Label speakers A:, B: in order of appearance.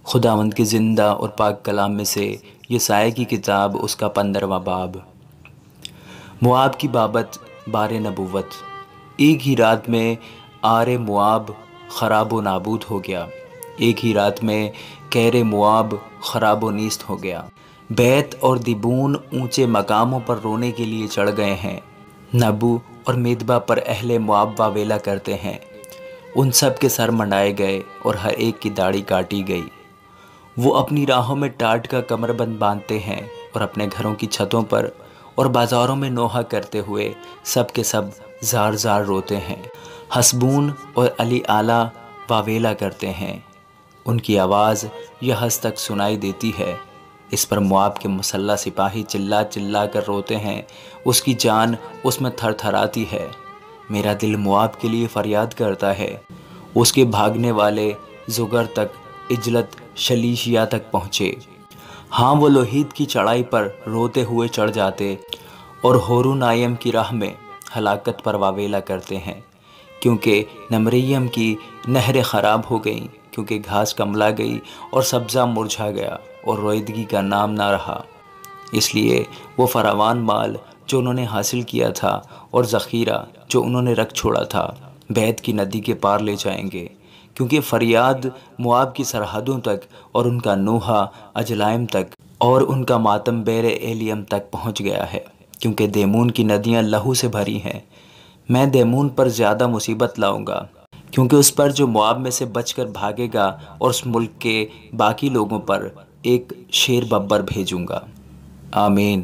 A: خداوند کے زندہ اور پاک کلام میں سے یسایا کی کتاب اس کا 15واں باب۔ مواب کی بابت بار نبوت۔ ایک ہی رات میں آر مواب خراب و نابود ہو گیا، ایک ہی رات میں کیر مواب خراب و نیست ہو گیا۔ بیت اور دیبون اونچے مقاموں پر رونے کے لیے چڑھ گئے ہیں، نبو اور میدبا پر اہل مواب واویلا کرتے ہیں۔ ان سب کے سر منڈائے گئے اور ہر ایک کی داڑھی کاٹی گئی۔ وہ اپنی راہوں میں ٹاٹ کا کمر بند باندھتے ہیں اور اپنے گھروں کی چھتوں پر اور بازاروں میں نوحہ کرتے ہوئے سب کے سب زار زار روتے ہیں۔ حسبون اور علی اعلیٰ واویلا کرتے ہیں، ان کی آواز یحز تک سنائی دیتی ہے۔ اس پر مواب کے مسلح سپاہی چلا چلا کر روتے ہیں، اس کی جان اس میں تھر تھراتی ہے۔ میرا دل مواب کے لیے فریاد کرتا ہے، اس کے بھاگنے والے زگر تک عجلت شلیشیا تک پہنچے۔ ہاں، وہ لوہید کی چڑھائی پر روتے ہوئے چڑھ جاتے اور ہورونائم کی راہ میں ہلاکت پر واویلا کرتے ہیں، کیونکہ نمریم کی نہریں خراب ہو گئیں، کیونکہ گھاس کملا گئی اور سبزہ مرجھا گیا اور رویدگی کا نام نہ رہا۔ اس لیے وہ فراوان مال جو انہوں نے حاصل کیا تھا اور ذخیرہ جو انہوں نے رکھ چھوڑا تھا بیت کی ندی کے پار لے جائیں گے، کیونکہ فریاد مواب کی سرحدوں تک اور ان کا نوحہ اجلائم تک اور ان کا ماتم بیر ایلیم تک پہنچ گیا ہے، کیونکہ دیمون کی ندیاں لہو سے بھری ہیں۔ میں دیمون پر زیادہ مصیبت لاؤں گا، کیونکہ اس پر جو مواب میں سے بچ کر بھاگے گا، اور اس ملک کے باقی لوگوں پر ایک شیر ببر بھیجوں گا۔ آمین۔